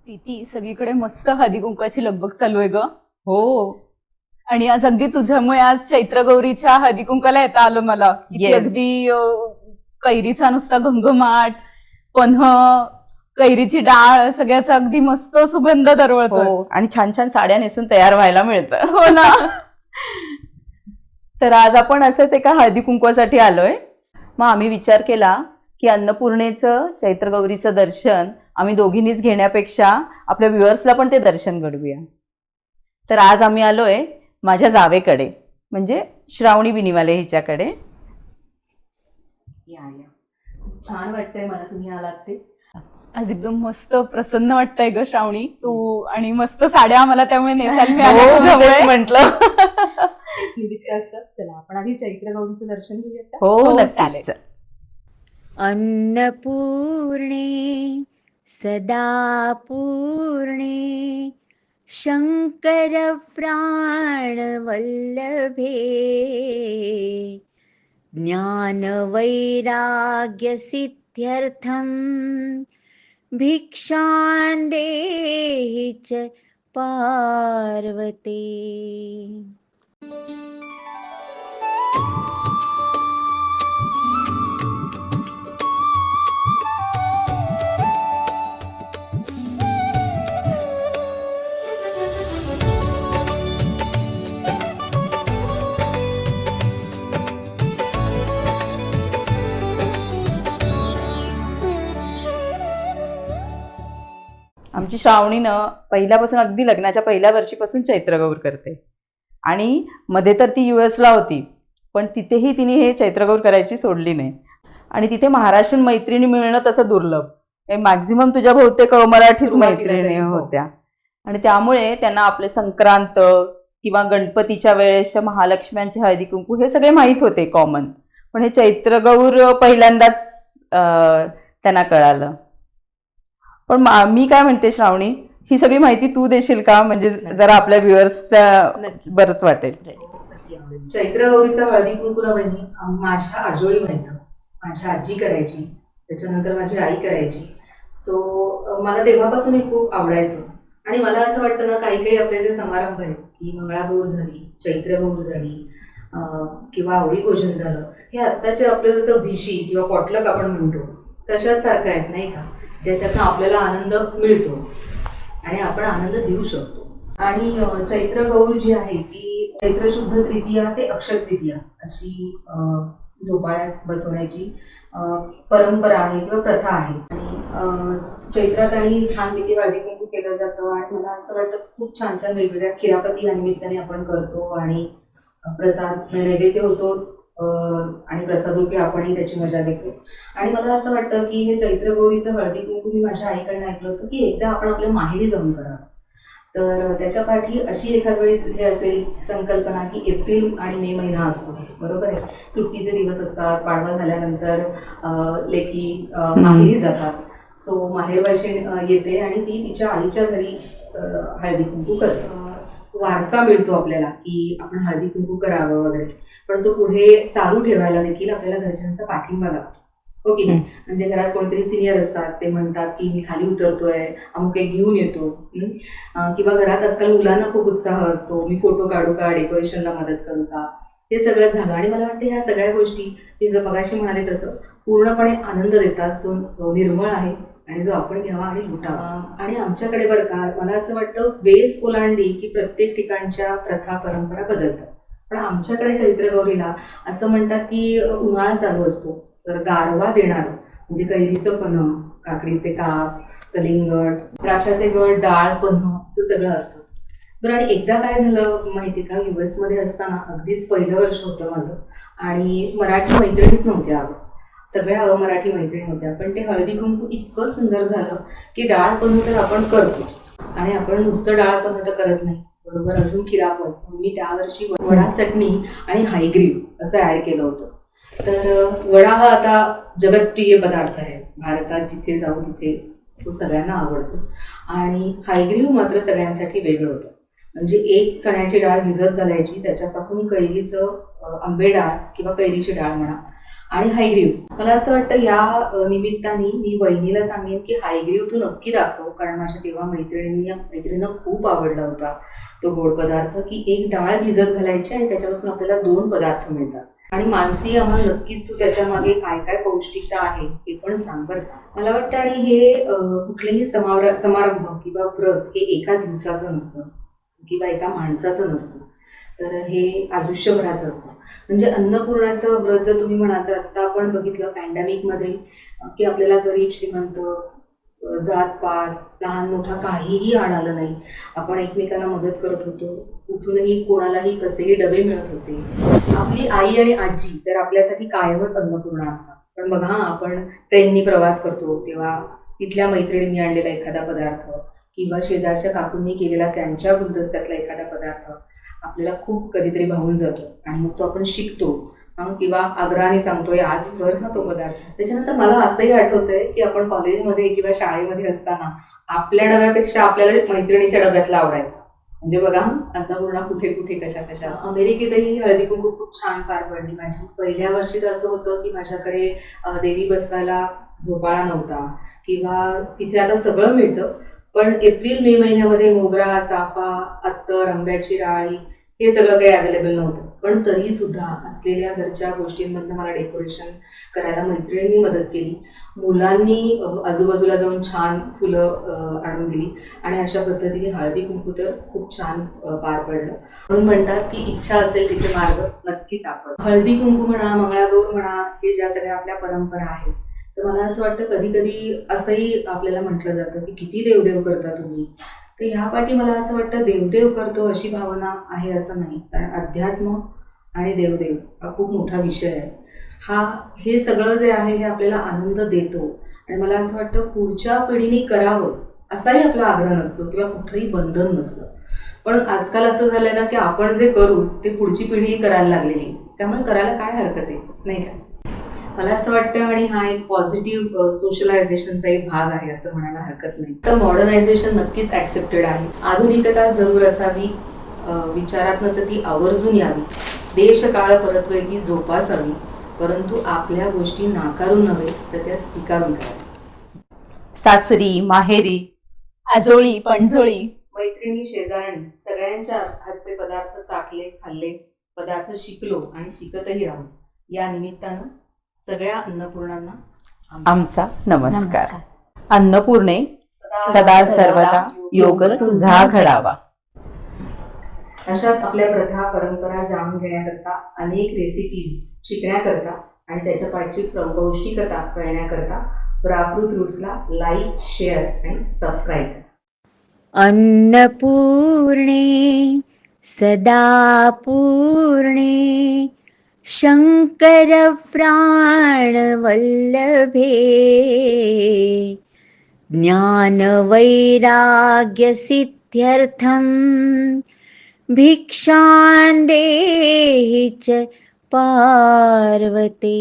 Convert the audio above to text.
प्रीती, सगळीकडे मस्त हळदी कुंकाची लगबग चालू आहे ग. हो. आणि आज अगदी तुझ्यामुळे आज चैत्र गौरीच्या हळदी कुंकाला येता आलं मला. किती Yes. अगदी कैरीचा नुसता घमघमाट, पन्ह, कैरीची डाळ, सगळ्याचा अगदी मस्त सुगंध दरवळतो. हो, आणि छान छान साड्या नेसून तयार व्हायला मिळतं. हो ना. तर आज आपण असंच एका हळदी कुंकवासाठी आलोय. मग आम्ही विचार केला की अन्नपूर्णेचं चैत्र गौरीचं दर्शन आम्ही दोघींनीच घेण्यापेक्षा आपल्या व्ह्युअर्सला पण ते दर्शन घडवूया. तर आज आम्ही आलोय माझ्या जावेकडे, म्हणजे श्रावणी बिनीवाले हिच्याकडे. या छान वाटतंय मला तुम्ही आलात ते. आज एकदम मस्त प्रसन्न वाटतंय ग श्रावणी तू. आणि मस्त साड्या आम्हाला त्यामुळे नेसायला हो, मिळाल्या तेच तुझ्यामुळे. म्हटलं. तेच निमित्त असतं. चला आपण आधी चैत्र गौरीचं दर्शन घेऊयात का? हो, हो, नक्कीच. चालेल. अन्नपूर्णे सदा पूर्णे शंकर प्राणवल्लभे ज्ञान वैराग्य सिद्ध्यर्थम भिक्षां देहि च पार्वते. आमची श्रावणीनं पहिल्यापासून अगदी लग्नाच्या पहिल्या वर्षीपासून चैत्रगौर करते. आणि मध्ये तर ती US ला होती, पण तिथेही तिने हे चैत्रगौर करायची सोडली नाही. आणि तिथे महाराष्ट्रीयन मैत्रिणी मिळणं तसं दुर्लभ. मॅक्झिमम तुझ्या बहुतेक मराठीच सुरुवातीला मैत्रिणी तरी, हो. होत्या. आणि त्यामुळे त्यांना आपले संक्रांत किंवा गणपतीच्या वेळेसच्या महालक्ष्म्यांचे हळदी कुंकू हे सगळे माहीत होते कॉमन. पण हे चैत्रगौर पहिल्यांदाच त्यांना कळालं. पण मी काय म्हणते श्रावणी, ही सगळी माहिती तू देशील का? म्हणजे जरा आपल्या व्ह्युअर्सच्या नक्की. बरंच वाटेल. चैत्र गौरीचा हळदी कुंकूला बहिणी माझ्या आजोळी व्हायचं. माझ्या आजी करायची, त्याच्यानंतर माझी आई करायची. सो मला तेव्हापासून हे खूप आवडायचं. आणि मला असं वाटतं ना, काही काही आपले जे समारंभ आहेत की मंगळागौर झाली, चैत्रगौर झाली, किंवा आवडी भोजन झालं, हे आत्ताचे आपलं जसं भिशी किंवा पॉटलक आपण म्हणतो तशाच सारखं आहेत नाही का, ज्याच्यातनं आपल्याला आनंद मिळतो आणि आपण आनंद देऊ शकतो. आणि चैत्र गौर जी आहे ती चैत्र शुद्ध तृतीया ते अक्षय तृतीया अशी झोपाळ्यात बसवण्याची परंपरा आहे किंवा प्रथा आहे. आणि चैत्रात आणि छानपैकी हळदी कुंकू केलं जातं. आणि मला असं वाटतं खूप छान छान वेगवेगळ्या खिरापती या निमित्ताने आपण करतो आणि प्रसाद नैवेद्य होतो आणि प्रसाद रूपी आपणही त्याची मजा घेतो. आणि मला असं वाटतं की हे चैत्र गौरीचं हळदी कुंकू मी माझ्या आईकडनं ऐकलं होतं की एकदा आपण आपल्या माहेरी जाऊन करावं. तर त्याच्या पाठी अशी एखाद वेळेस हे असेल संकल्पना की एप्रिल आणि मे महिना असतो, बरोबर आहे, सुट्टीचे दिवस असतात, पाडवा झाल्यानंतर लेकी माहेरी जातात. सो माहेरवाशीण येते आणि ती तिच्या आईच्या घरी हळदी कुंकू करते. वारसा मिळतो आपल्याला की आपण हळदी कुंकू करावं वगैरे, पण तो पुढे चालू ठेवायला देखील आपल्याला घरच्यांचा पाठिंबा लागतो. ओके, म्हणजे घरात कोणतरी सिनियर असतात, ते म्हणतात की मी खाली उतरतोय, अमुक एक घेऊन येतो. किंवा घरात आजकाल मुलांना खूप उत्साह असतो, मी फोटो काढू का, डेकोरेशनला मदत करू का, हे सगळं झालं. आणि मला वाटतं ह्या सगळ्या गोष्टी मी जर मगाशी म्हणाले तसं पूर्णपणे आनंद देतात, जो निर्मळ आहे आणि जो आपण घ्यावा आणि लुटावा. आणि आमच्याकडे बरं का, मला असं वाटतं वेस ओलांडली की प्रत्येक ठिकाणच्या प्रथा परंपरा बदलतात. पण आमच्याकडे चैत्रगौरीला असं म्हणतात की उन्हाळा चालू असतो, तर गारवा देणार म्हणजे कैरीचं पन्ह, काकडीचे काप, कलिंगड, द्राक्षाचे गड, डाळ, पन्ह असं सगळं असतं. बरं, आणि एकदा काय झालं माहिती का, US मध्ये असताना अगदीच पहिलं वर्ष होतं माझं आणि मराठी मैत्रिणीच नव्हत्या, सगळ्या अमराठी मैत्रिणी होत्या. पण ते हळदी कुंकू इतकं सुंदर झालं की डाळ पन्ह तर आपण करतोच आणि आपण नुसतं डाळ पन्ह तर करत नाही, बरोबर, अजून खिरापत. मी त्यावर्षी वडा चटणी आणि हायग्रीव असं ऍड केलं होतं. तर वडा हा आता जगतप्रिय पदार्थ आहे भारतात, जिथे जाऊ तिथे तो सगळ्यांना आवडतो. आणि हायग्रीव मात्र सगळ्यांसाठी वेगळं होतं. म्हणजे एक चण्याची डाळ भिजत घालायची, त्याच्यापासून कैरीचं आंबे डाळ किंवा कैरीची डाळ म्हणा, आणि हायग्रीव. मला असं वाटतं या निमित्ताने मी वहिनीला सांगेन की हायग्रीव तू नक्की दाखव, कारण माझ्या तेव्हा मैत्रिणींना खूप आवडला होता तो गोड पदार्थ, की एक डाळ भिजत घालायची आणि त्याच्यापासून आपल्याला 2 पदार्थ मिळतात. आणि मानसी आम्हाला नक्कीच तू त्याच्या मागे काय काय पौष्टिकता आहे हे पण सांग बरं का. मला वाटतं आणि हे कुठलेही समारंभ किंवा व्रत हे एका दिवसाचं नसतं किंवा एका माणसाचं नसतं, तर हे आयुष्यभराचं असतं. म्हणजे अन्नपूर्णाचं व्रत जर तुम्ही म्हणाल तर आता आपण बघितलं पॅन्डेमिकमध्ये की आपल्याला गरीब श्रीमंत जात पात लहान मोठा काहीही आणालं नाही, आपण एकमेकांना मदत करत होतो, कुठूनही कोणालाही कसेही डबे मिळत होते. आपली आई आणि आजी तर आपल्यासाठी कायमच अन्नपूर्णा असतात. पण बघा आपण ट्रेननी प्रवास करतो तेव्हा तिथल्या मैत्रिणींनी आणलेला एखादा पदार्थ किंवा शेजारच्या काकूंनी केलेला त्यांच्या गुलदस्त्यातला एखादा पदार्थ आपल्याला खूप कधीतरी भावून जातो आणि मग तो आपण शिकतो किंवा आग्रहाने सांगतोय आज कर ना तो पदार्थ. त्याच्यानंतर मला असंही आठवतंय की आपण कॉलेजमध्ये किंवा शाळेमध्ये असताना आपल्या डब्यापेक्षा आपल्याला मैत्रिणीच्या डब्यातला आवडायचा. म्हणजे बघा अन्नपूर्णा कुठे कुठे कशा कशा. अमेरिकेतही हळदी कुंकू खूप छान पार पडली माझी. पहिल्या वर्षी तर असं होतं की माझ्याकडे देवी बसवायला झोपाळा नव्हता किंवा तिथे आता सगळं मिळतं, पण एप्रिल मे महिन्यामध्ये मोगरा, चाफा, अत्तर, आंब्याची डाळी हे सगळं काही अवेलेबल नव्हतं. पण तरी सुद्धा असलेल्या घरच्या गोष्टींमधनं मला डेकोरेशन करायला मैत्रिणींनी मदत केली, मुलांनी आजूबाजूला जाऊन छान फुलं आणून दिली आणि अशा पद्धतीने हळदी कुंकू तर खूप छान पार पडलं. म्हणून म्हणतात की इच्छा असेल तिथे मार्ग नक्की सापड. हळदी कुंकू म्हणा, मंगळागौर म्हणा, हे ज्या सगळ्या आपल्या परंपरा आहेत, तर मला असं वाटतं कधी कधी असंही आपल्याला म्हटलं जातं की किती देवदेव करता तुम्ही. तर ह्या पाठी मला असं वाटतं देवदेव करतो अशी भावना आहे असं नाही, कारण अध्यात्म आणि देवदेव हा खूप मोठा विषय आहे. हे सगळं जे आहे हे आपल्याला आनंद देतो आणि मला असं वाटतं पुढच्या पिढीने करावं असाही आपला आग्रह नसतो किंवा कुठलंही बंधन नसतं. पण आजकाल असं झालंय ना की आपण जे करू ते पुढची पिढी करायला लागलेली, त्यामुळे करायला काय हरकत आहे, नाही का. मला असं वाटतं आणि हा एक पॉझिटिव्ह सोशलायझेशनचा एक भाग आहे असं म्हणायला हरकत नाही. तर मॉडर्नायझेशन नक्कीच ऍक्सेप्टेड आहे, आधुनिकता जरूर असावी, विचारात्मक ती आवर्जून यावी, देश काळ परत्वे ती जोपासावी, परंतु आपल्या गोष्टी नाकारून नव्हे तर त्या स्वीकारून कराव्या. सासरी माहेरी आजोळी पणजोळी मैत्रिणी शेजारणी सगळ्यांच्या हातचे पदार्थ चाखले, खाल्ले, पदार्थ शिकलो आणि शिकतही राहू. या निमित्तानं सगळ्या अन्नपूर्णांना आमचा नमस्कार. अन्नपूर्णे सदा सर्वदा योग तुझा घडावा. अशाच आपल्या प्रथा परंपरा जाणून घेण्याकरता, अनेक रेसिपीज शिकण्याकरता आणि त्याच्या पाठची पौष्टिकता कळण्याकरता प्राकृत रूट्सला लाईक, शेअर आणि सबस्क्राईब करा. अन्नपूर्णे सदा पूर्णे शंकर प्राणवल्लभे ज्ञान वैराग्य सिद्ध्यर्थम भिक्षां देहि च पार्वते.